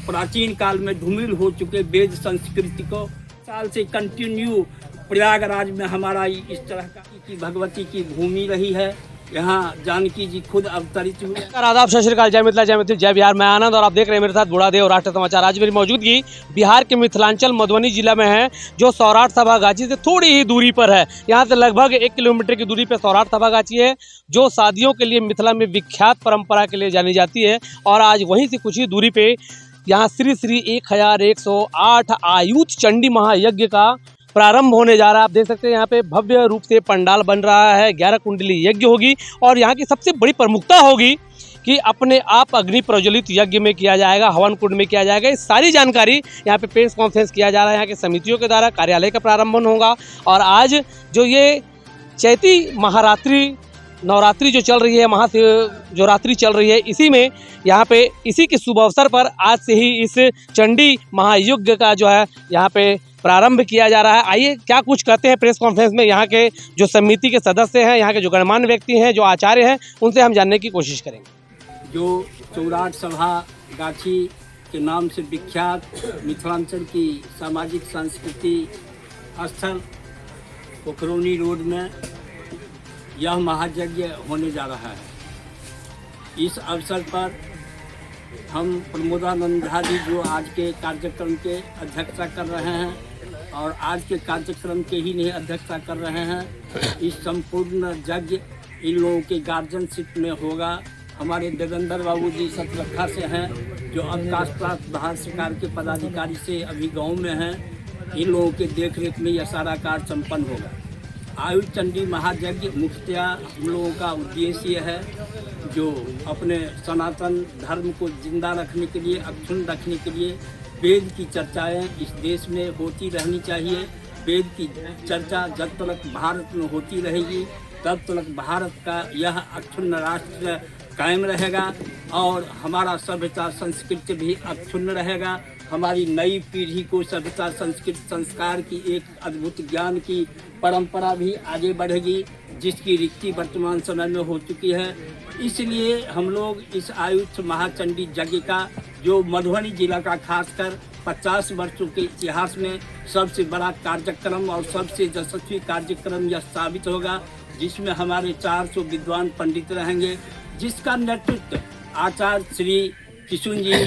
प्राचीन काल में धूमिल हो चुके वेद संस्कृति को साल से कंटिन्यू प्रयागराज में हमारा इस तरह की भगवती की भूमि रही है। यहाँ जानकी जी खुद अवतरित हुए। आदाब, सत श्री अकाल, जय मिथिला, जय मिथिल, जय बिहार। मैं आनंद और आप देख रहे हैं मेरे साथ बूढ़ादेव राष्ट्र समाचार। आज मेरी मौजूदगी बिहार के मिथिलांचल मधुबनी जिला में है, जो सौराठ सभागाछी से थोड़ी ही दूरी पर है। यहाँ से लगभग 1 किलोमीटर की दूरी पर सौराठ सभागाछी है, जो शादियों के लिए मिथिला में विख्यात परंपरा के लिए जानी जाती है। और आज वहीं से कुछ ही दूरी पे यहाँ श्री श्री 1108 आयुध चंडी महायज्ञ का प्रारंभ होने जा रहा है। आप देख सकते हैं यहाँ पे भव्य रूप से पंडाल बन रहा है, 11 कुंडली यज्ञ होगी। और यहाँ की सबसे बड़ी प्रमुखता होगी कि अपने आप अग्नि प्रज्वलित यज्ञ में किया जाएगा, हवन कुंड में किया जाएगा। इस सारी जानकारी यहाँ पे प्रेस कॉन्फ्रेंस किया जा रहा है। यहाँ के समितियों के द्वारा कार्यालय का प्रारंभन होगा। और आज जो ये चैती महारात्रि नवरात्रि जो चल रही है, जो रात्रि चल रही है, इसी में यहाँ पे इसी के शुभ अवसर पर आज से ही इस चंडी महायज्ञ का जो है यहाँ पे प्रारंभ किया जा रहा है। आइए क्या कुछ कहते हैं प्रेस कॉन्फ्रेंस में यहाँ के जो समिति के सदस्य हैं, यहाँ के जो गणमान्य व्यक्ति हैं, जो आचार्य हैं, उनसे हम जानने की कोशिश करेंगे। जो सौराठ सभागाछी के नाम से विख्यात मिथिलांचल की सामाजिक सांस्कृतिक स्थल पोखरौनी रोड में यह महायज्ञ होने जा रहा है। इस अवसर पर हम प्रमोदानंद झा जी, जो आज के कार्यक्रम के अध्यक्षता कर रहे हैं और आज के कार्यक्रम के ही नहीं अध्यक्षता कर रहे हैं, इस संपूर्ण यज्ञ इन लोगों के गार्जियनशिप में होगा। हमारे देवेंद्र बाबू जी सतलखा से हैं, जो अवकाश प्राप्त भारत सरकार के पदाधिकारी से अभी गांव में हैं। इन लोगों के देखरेख में यह सारा कार्य संपन्न होगा। आयुध चंडी महायज्ञ मुख्यतः हम लोगों का उद्देश्य है, जो अपने सनातन धर्म को जिंदा रखने के लिए, अक्षुण्ण रखने के लिए वेद की चर्चाएं इस देश में होती रहनी चाहिए। वेद की चर्चा जब तक भारत में होती रहेगी, तब तक भारत का यह अक्षुण्ण राष्ट्र कायम रहेगा और हमारा सभ्यता संस्कृति भी अक्षुण्ण रहेगा। हमारी नई पीढ़ी को सभ्यता संस्कृति संस्कार की एक अद्भुत ज्ञान की परंपरा भी आगे बढ़ेगी, जिसकी रिक्ति वर्तमान समय में हो चुकी है। इसलिए हम लोग इस आयुध महाचंडी यज्ञ का, जो मधुबनी जिला का खासकर 50 वर्षों के इतिहास में सबसे बड़ा कार्यक्रम और सबसे यशस्वी कार्यक्रम यह साबित होगा, जिसमें हमारे 400 विद्वान पंडित रहेंगे, जिसका नेतृत्व आचार्य श्री किशुन जी,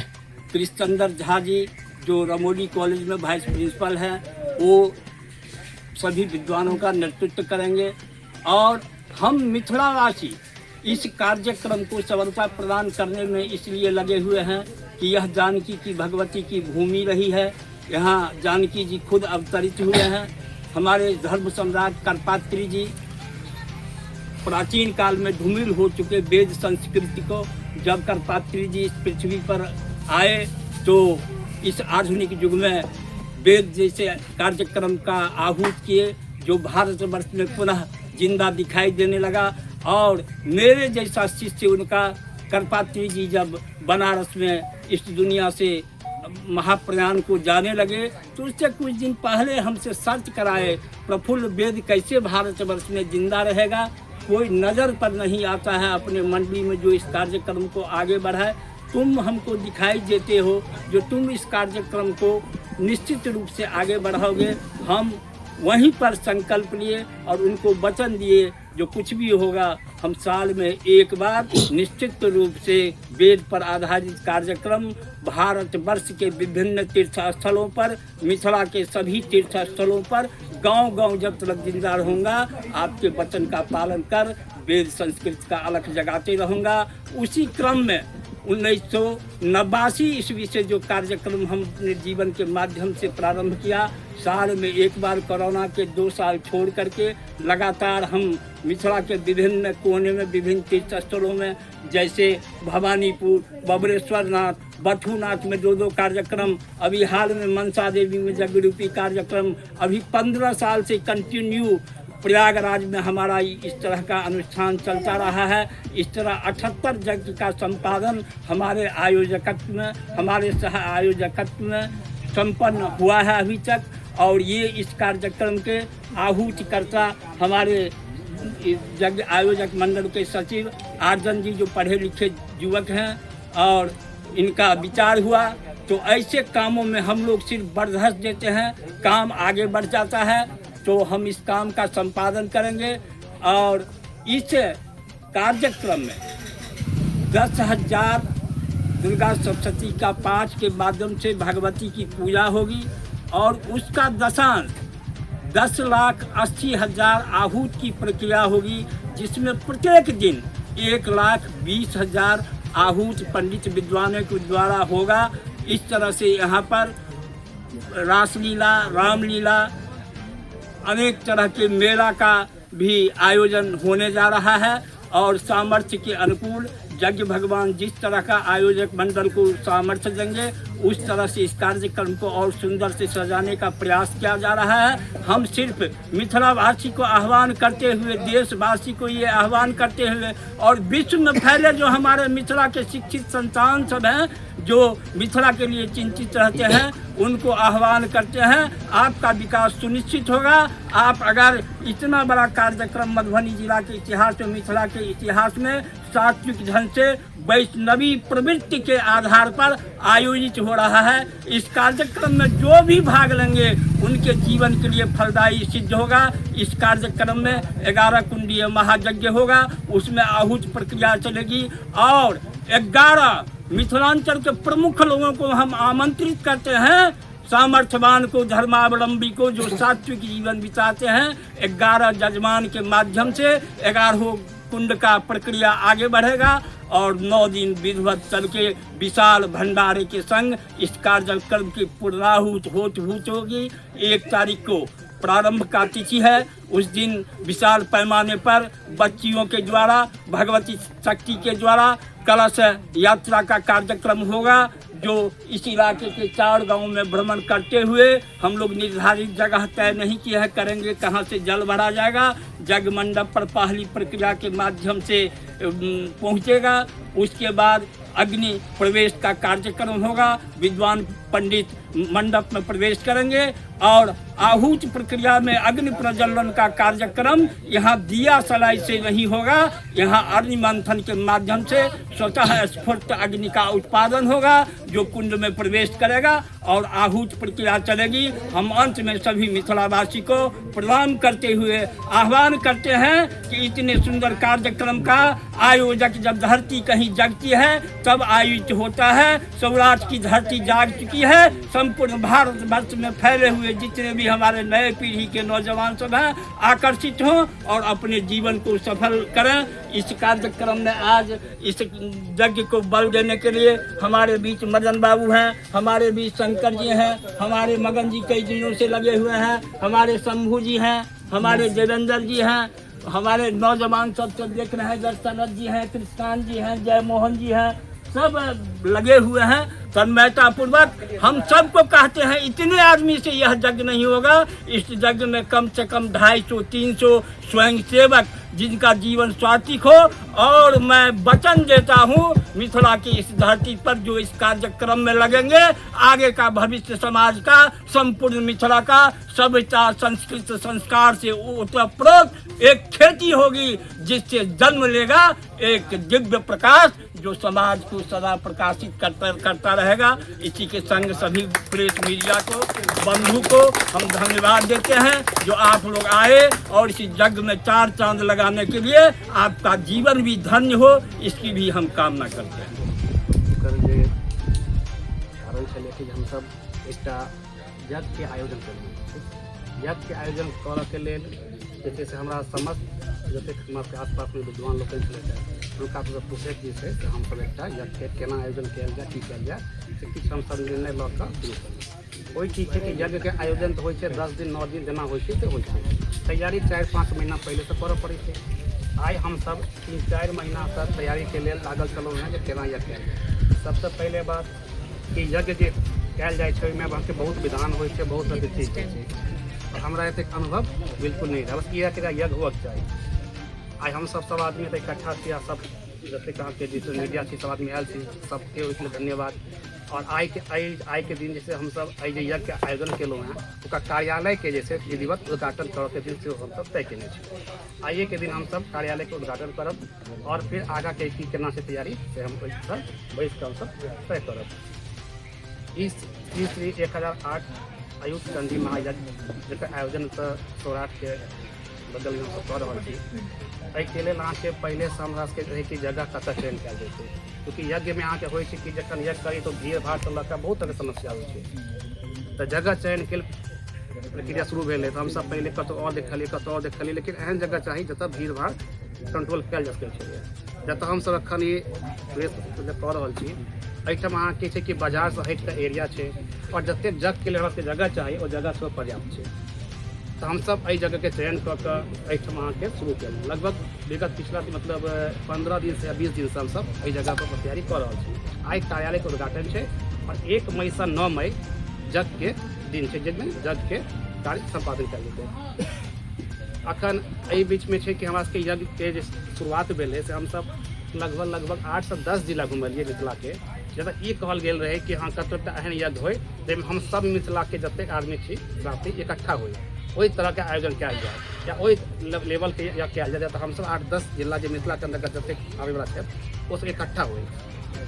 कृष्णचंद्र झा जी, जो रमोली कॉलेज में वाइस प्रिंसिपल हैं, वो सभी विद्वानों का नेतृत्व करेंगे। और हम मिथिलावासी इस कार्यक्रम को सफलता प्रदान करने में इसलिए लगे हुए हैं कि यह जानकी की भगवती की भूमि रही है। यहाँ जानकी जी खुद अवतरित हुए हैं। हमारे धर्म सम्राट करपात्री जी प्राचीन काल में धूमिल हो चुके वेद संस्कृति को जब करपात्री जी इस पृथ्वी पर आए, तो इस आधुनिक युग में वेद जैसे कार्यक्रम का आहूत किए, जो भारतवर्ष में पुनः जिंदा दिखाई देने लगा। और मेरे जैसा शिष्य उनका करपात्री जी जब बनारस में इस दुनिया से महाप्रयाण को जाने लगे, तो उससे कुछ दिन पहले हमसे सर्च कराए, प्रफुल्ल वेद कैसे भारतवर्ष में जिंदा रहेगा। कोई नज़र पर नहीं आता है अपने मंडली में जो इस कार्यक्रम को आगे बढ़ाए। तुम हमको दिखाई देते हो, जो तुम इस कार्यक्रम को निश्चित रूप से आगे बढ़ाओगे। हम वहीं पर संकल्प लिए और उनको वचन दिए, जो कुछ भी होगा हम साल में एक बार निश्चित रूप से वेद पर आधारित कार्यक्रम भारतवर्ष के विभिन्न तीर्थ स्थलों पर, मिथिला के सभी तीर्थ स्थलों पर गांव-गांव जब तक जिंदा रहूँगा, आपके वचन का पालन कर वेद संस्कृति का अलख जगाते रहूँगा। उसी क्रम में 1989 ईस्वी से जो कार्यक्रम हम अपने जीवन के माध्यम से प्रारंभ किया, साल में एक बार, कोरोना के 2 साल छोड़ करके लगातार हम मिथिला के विभिन्न कोने में, विभिन्न तीर्थ स्थलों में, जैसे भवानीपुर, बबरेश्वरनाथ, बथुनाथ में 2-2 कार्यक्रम, अभी हाल में मनसा देवी में यज्ञरूपी कार्यक्रम, अभी 15 साल से कंटिन्यू प्रयागराज में हमारा इस तरह का अनुष्ठान चलता रहा है। इस तरह 78 यज्ञ का संपादन हमारे आयोजकत्व में, हमारे सह आयोजकत्व में संपन्न हुआ है अभी तक। और ये इस कार्यक्रम के आहूतिकर्ता हमारे यज्ञ आयोजक मंडल के सचिव आर्जन जी, जो पढ़े लिखे युवक हैं, और इनका विचार हुआ तो ऐसे कामों में हम लोग सिर्फ बर्दाश्त देते हैं, काम आगे बढ़ जाता है तो हम इस काम का संपादन करेंगे। और इस कार्यक्रम में 10,000 दुर्गा सप्तशती का पाठ के माध्यम से भगवती की पूजा होगी और उसका दशांश 10,80,000 आहूत की प्रक्रिया होगी, जिसमें प्रत्येक दिन 1,20,000 आहूत पंडित विद्वानों के द्वारा होगा। इस तरह से यहाँ पर रासलीला, रामलीला, अनेक तरह के मेला का भी आयोजन होने जा रहा है और सामर्थ्य के अनुकूल यज्ञ भगवान जिस तरह का आयोजक मंडल को सामर्थ्य देंगे उस तरह से इस कार्यक्रम को और सुंदर से सजाने का प्रयास किया जा रहा है। हम सिर्फ मिथिलावासी को आह्वान करते हुए, देशवासी को ये आह्वान करते हुए और विश्व में फैले जो हमारे मिथिला के शिक्षित संतान सब हैं जो मिथिला के लिए चिंतित रहते हैं, उनको आह्वान करते हैं आपका विकास सुनिश्चित होगा। आप अगर इतना बड़ा कार्यक्रम मधुबनी जिला के इतिहास में, मिथिला के इतिहास में सात्विक ढंग से वैष्णवी प्रवृत्ति के आधार पर आयोजित हो रहा है, इस कार्यक्रम में जो भी भाग लेंगे उनके जीवन के लिए फलदायी सिद्ध होगा। इस कार्यक्रम में 11 कुंडीय महायज्ञ होगा, उसमें आहूत प्रक्रिया चलेगी और 11 मिथिलांचल के प्रमुख लोगों को हम आमंत्रित करते हैं, सामर्थ्यवान को, धर्मावलंबी को जो सात्विक जीवन बिताते हैं। 11 जजमान के माध्यम से 11 कुंड का प्रक्रिया आगे बढ़ेगा और 9 दिन विधिवत चल के विशाल भंडारे के संग इस कार्यक्रम की पूर्णाहुति होगी। 1 तारीख को प्रारंभ का तिथि है, उस दिन विशाल पैमाने पर बच्चियों के द्वारा, भगवती शक्ति के द्वारा कलश यात्रा का कार्यक्रम होगा, जो इस इलाके के 4 गांवों में भ्रमण करते हुए हम लोग निर्धारित जगह तय नहीं किया है, करेंगे कहां से जल भरा जाएगा। जग मंडप पर पहली प्रक्रिया के माध्यम से पहुंचेगा, उसके बाद अग्नि प्रवेश का कार्यक्रम होगा, विद्वान पंडित मंडप में प्रवेश करेंगे और आहूत प्रक्रिया में अग्नि प्रज्वलन का कार्यक्रम यहाँ दिया सलाई से नहीं होगा, यहाँ अग्नि मंथन के माध्यम से स्वतः स्फूर्त अग्नि का उत्पादन होगा जो कुंड में प्रवेश करेगा और आहूत प्रक्रिया चलेगी। हम अंत में सभी मिथिलावासी को प्रणाम करते हुए आह्वान करते हैं कि इतने सुंदर कार्यक्रम का आयोजक जब धरती कहीं जगती है तब आयोजित होता है। सौराष्ट्र की धरती जाग चुकी है, संपूर्ण भारत वर्ष में फैले हुए जितने भी हमारे नए पीढ़ी के नौजवान सब हैं आकर्षित हों और अपने जीवन को सफल करें। इस कार्यक्रम में आज इस यज्ञ को बल देने के लिए हमारे बीच मदन बाबू हैं, हमारे बीच शंकर जी हैं, हमारे मगन जी कई दिनों से लगे हुए हैं, हमारे शंभू जी हैं, हमारे देवेंद्र जी हैं, हमारे नौजवान सब देख रहे हैं, दर्शनत जी हैं, कृष्णान जी हैं, जय मोहन जी हैं, सब लगे हुए हैं। तन्मयता पूर्वक हम सबको कहते हैं इतने आदमी से यह यज्ञ नहीं होगा, इस यज्ञ में कम से कम 250-300 स्वयंसेवक जिनका जीवन सात्विक हो और मैं वचन देता हूँ मिथिला की इस धरती पर जो इस कार्यक्रम में लगेंगे आगे का भविष्य समाज का, संपूर्ण मिथिला का सभ्यता संस्कृत संस्कार से ओतप्रोत एक खेती होगी जिससे जन्म लेगा एक दिव्य प्रकाश जो समाज को सदा प्रकाशित करता रहेगा। इसी के संग सभी प्रेस मीडिया को, बंधु को हम धन्यवाद देते हैं जो आप लोग आए और इस जग में 4 चांद लगाने के लिए आपका जीवन भी धन्य हो, इसकी भी हम कामना करते हैं। हम सब एक यज्ञ के आयोजन करेंगे। यज्ञ के आयोजन करके लेल जैसे हमारा समस्त जते हमारे आसपास में विद्वान लोग उनका पूछे कि हम सब एक यज्ञ के केना आयोजन किया जाए, की किया जाए, से किछु हम सब निर्णय लऽ कऽ शुरू करेंगे। ओहि चीज है कि यज्ञ के आयोजन तो होइछै 10 दिन 9 दिन जेना होइ छै से होइ छै, तैयारी 4-5 महीना पहले से करऽ पड़ै छै। आइ हम सब 3-4 महीना से तैयारी के लिए लागल छलहुँ हैं जे केना यज्ञ कयल जाए। सबसे पहले बात कि यज्ञ जे कयल जाइ छै ओहिमे अहाँके बहुत विधान होइ छै, बहुत तरहके चीज होइ छै और हमरा एतेक अनुभव बिल्कुल नहीं रहा, बस ये कि यज्ञ होबाक चाही। आज हम सब आदमी तऽ इकट्ठा छी आ सब जैसे अहाँके डिजिटल मीडिया छी सब आदमी आयल छी, सबके ओहिके लिए धन्यवाद। और आइ के दिन जैसे हम सब एहि जे यज्ञ के आयोजन केलहुँ हैं ओकर कार्यालय के जैसे विधिवत उद्घाटन करऽ के दिन से हम सब तय केने छी। आइए के दिन हम सब कार्यालय के उद्घाटन करब और फिर आगा के की केना से तैयारी से हम ओहि पर बैस कऽ हम सब तय करब। इस श्री 1008 आयुष चंडी महायज्ञ जकर आयोजन सौराठ के बगल में हम कऽ रहल छी। एहिके लेल अहाँके पहिले से हमरा सबके रहै कि जगह कतऽ चयन कयल जेतै, क्योंकि यज्ञ में अहाँके होइ छै कि जखन यज्ञ करी तो भीड़ भाड़ से लऽ कऽ बहुत तरहके समस्या होइ छै। तऽ जगह चयनके प्रक्रिया शुरू भेल है, तो हमसब पहिले कतौ और देखलियै, लेकिन एहन जगह चाही जतऽ भीड़ भाड़ कंट्रोल कयल जा सकै छै। जतऽ हमसब एखन ई प्रेस कऽ रहल छी एहिठाम अहाँके छै कि बाजार से हटि कऽ एरिया छै और जतेक जग के लेल हमरा सबके जगह चाही ओ जगह सब पर्याप्त छै। तऽ हमसब एहि जगह के चयन कऽ कऽ एहिठाम अहाँके शुरू केलहुँ। लगभग विगत पिछला मतलब 15 दिन से 20 दिन से हमसब एहि जगह पर तैयारी कऽ रहल छी। आइ कार्यालय के उद्घाटन छै और 1 मई से 9 मई जग के दिन छै, जाहिमे जग के कार्य संपादन कयल जेतै। अखन एहि बीच में छै कि हमरा सबके यज्ञ के जे शुरुआत भेल है से हमसब लगभग 8 से 10 जिला घुमलियै मिथिला के, जतऽ ई कहल गेल रहे कि हाँ कतोटा एहन यज्ञ होय जाहिमे हम सब मिथिला के जतेक आदमी छी साथी इकट्ठा होय, ओहि तरह के आयोजन कयल जाय या ओहि लेवल के यज्ञ कयल जाय जतऽ हमसब 8-10 जिला जे मिथिला के अंतर्गत जतेक आबै वाला छै ओ सब इकट्ठा होय।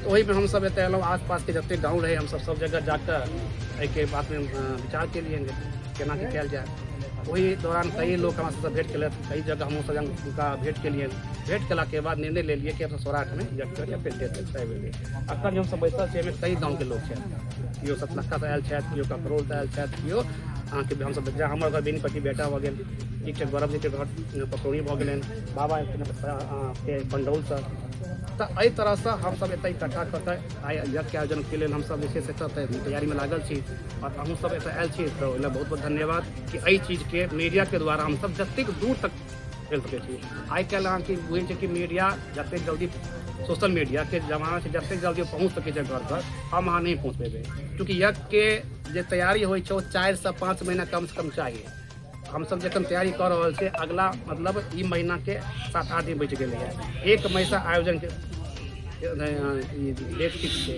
तो वही में हमसब एतऽ एलहुँ, आसपास के जतेक गाँव रहे हमसब सब जगह जाकर एहिके बात में विचार केलिए केना की कयल जाय। वही दौरान कई लोग हमारे साथ भेंट केलक, कई जगह हम सब उनका भेंट केलिए। भेंट केला के बाद निर्णय ले लिए कि हम सौराठ में यज्ञ या फिर तय भेलिए। अखन जो हम बैसल छी कई गाँव के लोग हैं, केओ सतलखा से आयल छथि, केओ ककरोल से आयल छथि, केओ अहाँके हमसब हमर घर बेनीपट्टी बेटा भऽ गेल, ठीक छै गौरव जी के घर पकौड़ी भऽ गेलनि, बाबा के पंडौल से। तो एहि तरह से हमसब एतऽ इकट्ठा कऽ कऽ आइ यज्ञ के आयोजन के लेल हमसब जे छै से तैयारी में लागल छी और हमहूँ सब एतऽ आयल छी। तो ओहि बहुत बहुत धन्यवाद कि एहि चीज के मीडिया के द्वारा हमसब जतेक दूर तक फैल सकै छी। आइ काल्हि अहाँके बुझै छै कि मीडिया जतेक जल्दी सोशल मीडिया के जमाना छै जतेक जल्दी पहुँच सकै छै घर पर, हम अहाँ नहीं पहुँच पेबै, क्योंकि यज्ञ के जे तैयारी होइ छै ओ 4 से 5 महीना कम से कम चाहिए। हमसब जखन तैयारी कर रहल छै अगला मतलब ई महीना के 7-8 दिन बचि गेलै है, 1 मई से आयोजन के डेट फिक्स छै।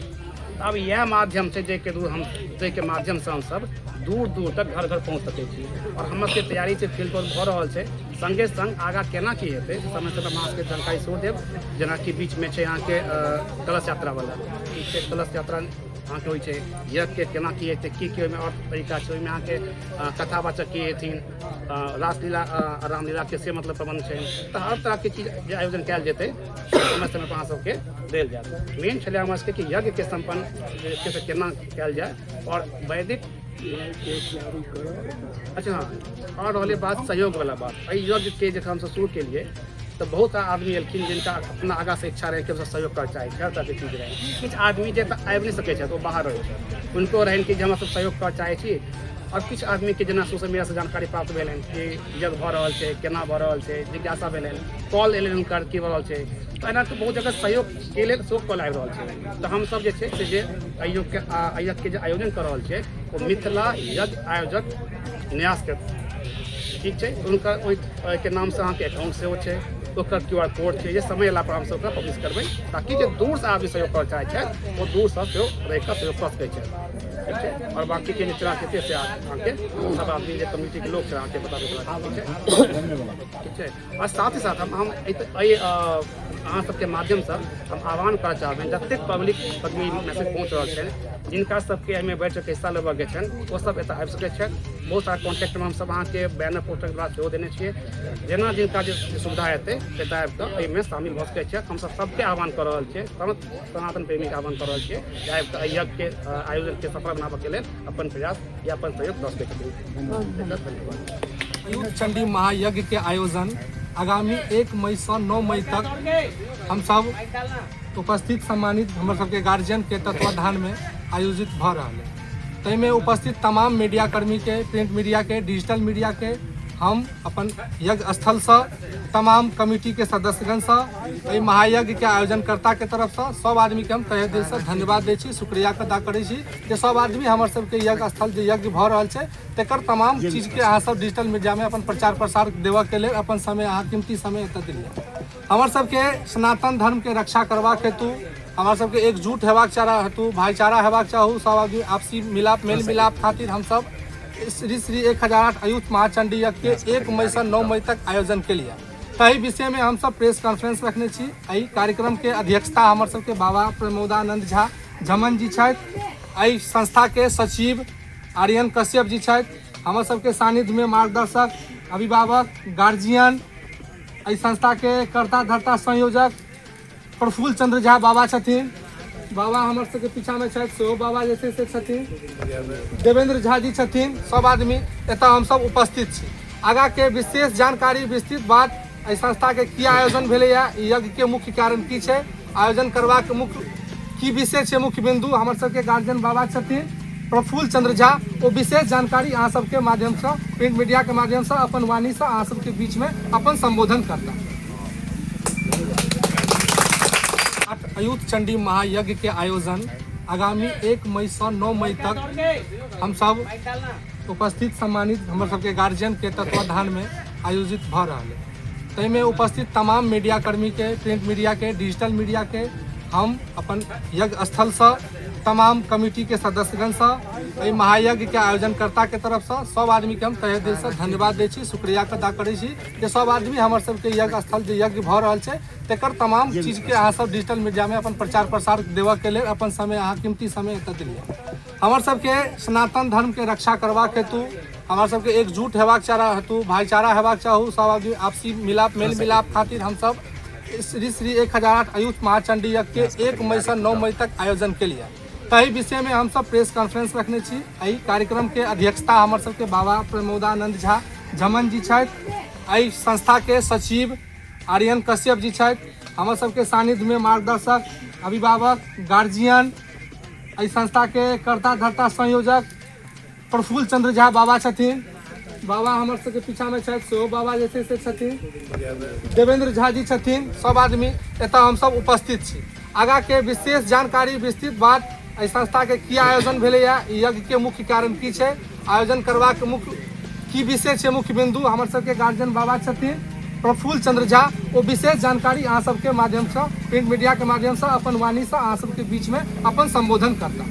अब यह माध्यम छै जाहिके माध्यम से हमसब दूर दूर तक घर घर पहुँच सकै छी और हमर सबके तैयारी से फील्ड पर भऽ रहल छै। संगे संग आगाँ केना की हेतै समय समय अहाँ सबके जानकारी सेहो देब, जेना कि बीच में छै अहाँके कलश यात्रा वाला, ठीक छै कलश यात्रा अहाँके होइ छै, यज्ञ के केना की हेतै की ओहिमे और तरीका छै, ओहिमे अहाँके कथावाचक की हेथिन, रासलीला रामलीला के से मतलब प्रबंध छै। तऽ हर तरह के चीज जे आयोजन कयल जेतै समय समय पर अहाँ सबके देल जायत। मेन छलै हमरा सबके कि यज्ञ के सम्पन्न जे छै केना कयल जाय और वैदिक अच्छा हाँ और रहलै बात सहयोग वाला बात। एहि यज्ञ के जखन हमसब शुरू केलिए तो बहुत सारा आदमी एलखिन जिनका अपना आगा से इच्छा रहे कि हमसब सहयोग कर चाहे हर तरह के चीज रहे। किछु आदमी जे आबि नहीं सकै छथि, वो बाहर रहै छथि, उनको रहनि कि जे हम सब सहयोग कर चाहे छी। और किछु आदमी के जेना सोशल मीडिया से जानकारी प्राप्त भेलनि कि यज्ञ भऽ रहल छै, केना भऽ रहल छै, जिज्ञासा भेलनि, कॉल एलनि हुनकर की भऽ रहल छै। तो एना तऽ बहुत जगह सहयोग के लेल सेहो कॉल आबि रहल छै। तो हमसब जे छै से जे यज्ञ के जे आयोजन कर रहल छै वो मिथिला यज्ञ आयोजक न्यास के ठीक छै, हुनकर ओहिके नाम से अहाँके अकाउंट सेहो छै, ओकर QR कोड छै, जे समय अयला पर हमसब ओकरा पब्लिश करबै ताकि जे दूर से आदमी सहयोग करऽ चाहै छै वो दूर से सेहो रहि कऽ सहयोग कऽ सकै छै, ठीक छै। और बाकी के जे चला हेतै से अहाँके सब आदमी जे कम्युनिटी के लोग छै अहाँके बता देबै, ठीक छै। और साथ ही साथ हम अहाँ सबके माध्यम से हम आह्वान करऽ चाहबै जतेक पब्लिक तक मैसेज पहुँच रहल छै, जिनका सबके एहिमे बैठ के हिस्सा लेबऽ के छनि वो सब एतऽ आबि सकै छथि। बहुत सारा कॉन्टैक्ट में हमसब अहाँके बैनर पोस्टर के द्वारा सेहो देने छियै, जेना जिनका जे सुविधा हेतै एतऽ आबि कऽ एहिमे शामिल भऽ सकै छथि। हमसब सबके आह्वान कऽ रहल छियै, सनातन प्रेमी के आह्वान कऽ रहल छियै जे आबि कऽ यज्ञ के आयोजन के सफल बनाबऽ के लेल अपन प्रयास या अपन सहयोग दऽ सकै छथिन। धन्यवाद। आयुष चंडी महायज्ञ के आयोजन आगामी 1 मई से 9 मई तक हम सब उपस्थित सम्मानित हमर सबके गार्जियन के तत्वाधान में आयोजित भऽ रहल है। ताहिमे उपस्थित तमाम मीडिया कर्मी के, प्रिंट मीडिया के, डिजिटल मीडिया के हम अपन यज्ञ स्थल से तमाम कमिटी के सदस्यगण से महायज्ञ के आयोजनकर्ता के तरफ से सब आदमी के हम तहे दिल से धन्यवाद दै छी, शुक्रिया अदा करै छी जे सब आदमी हमर सबके यज्ञ स्थल जे यज्ञ भऽ रहल छै तेकर तमाम चीज के अहाँ सब डिजिटल मीडिया में अपन प्रचार प्रसार देबऽ के लेल अपन समय अहाँ कीमती समय एतऽ दिलियै। हमर सबके सनातन धर्म के रक्षा करबाक हेतु हमारा सबके एकजुट हेबाक चारा हेतु, भाईचारा हेबाक चाहू, सब आदमी आपसी मिलाप मेल मिलाप खातिर हम सब श्री 1008 आयुष महाचंडी यज्ञ के 1 मई से 9 मई तक आयोजन के लिए ताहि विषय में हम सब प्रेस कॉन्फ्रेंस रखने छी। एहि कार्यक्रम के अध्यक्षता हमर सबके बाबा प्रमोदानंद झा झमन जी छथि एहि संस्था के सचिव आर्यन कश्यप जी छथि, हमर सबके सानिध्य में मार्गदर्शक, अभिभावक, गार्जियन, एहि संस्था के कर्ता धर्ता संयोजक प्रफुल्ल चंद्र झा बाबा छथिन, बाबा हमर सबके पीछा में छथि सेहो बाबा जे छै से छथिन, देवेंद्र झा जी छथिन, सब आदमी एतऽ हम सब उपस्थित छी। आगा के विशेष जानकारी विस्तृत बात एहि संस्था के की आयोजन भेलैया, यज्ञ के मुख्य कारण की छै, आयोजन करबाक मुख्य की विषय छै, मुख्य बिंदु हमर सबके गार्जियन बाबा छथिन प्रफुल्ल चंद्र झा, ओ विशेष जानकारी अहाँ सबके माध्यम से, प्रिंट मीडिया के माध्यम से, अपन वाणी से अहाँ सबके बीच में अपन संबोधन करता। अयुत चंडी महायज्ञ के आयोजन आगामी 1 मई से 9 मई तक हम सब उपस्थित सम्मानित हमर सबके गार्जियन के तत्वाधान में आयोजित भ रहा है। ताहिमे उपस्थित तमाम मीडिया कर्मी के, प्रिंट मीडिया के, डिजिटल मीडिया के हम अपन यज्ञ स्थल से, तमाम कमिटी के सदस्यगण से, महायज्ञ के आयोजनकर्ता के तरफ से सब आदमी के हम तहे दिल से धन्यवाद दै छी, शुक्रिया अदा करै छी कि सब आदमी हमर सबके यज्ञ स्थल जे यज्ञ भ रहल छै तेकर तमाम चीज के अहाँ सब डिजिटल मीडिया में अपन प्रचार प्रसार देवा के लेल अपन समय, अहाँ कीमती समय एतऽ देलिए। हमर सबके सनातन धर्म के रक्षा करबाक हेतु, हमर सबके एकजुट हेबाक चारा हेतु, भाईचारा हेबाक चाहू, सब आदमी आपसी मिलाप मेल मिलाप खातिर हम सब श्री 1008 अयुत महाचंडी यज्ञ के 1 मई से 9 मई तक आयोजन के लिए तही विषय में हम सब प्रेस कॉन्फ्रेंस रखने छी। एहि कार्यक्रम के अध्यक्षता हमर सबके बाबा प्रमोदानंद झा झमन जी छथि, एहि संस्था के सचिव आर्यन कश्यप जी छथि, हमर सबके सानिध्य में मार्गदर्शक, अभिभावक, गार्जियन, एहि संस्था के कर्ता धर्ता संयोजक प्रफुल्ल चंद्र झा बाबा छथिन, बाबा हमर सबके पीछा में छथि सेहो बाबा जे छै से छथिन, देवेंद्र झा जी छथिन, सब आदमी एतऽ हम सब उपस्थित छी। आगा के विशेष जानकारी विस्तृत बात एहि संस्था के की आयोजन भेलैया, यज्ञ के मुख्य कारण की छै, आयोजन करबाक मुख्य की विषय छै, मुख्य बिंदु हमर सबके गार्जियन बाबा छथिन प्रफुल्ल चंद्र झा, ओ विशेष जानकारी अहाँ सबके माध्यम से, प्रिंट मीडिया के माध्यम से, अपन वाणी से अहाँ सबके बीच में अपन संबोधन करता।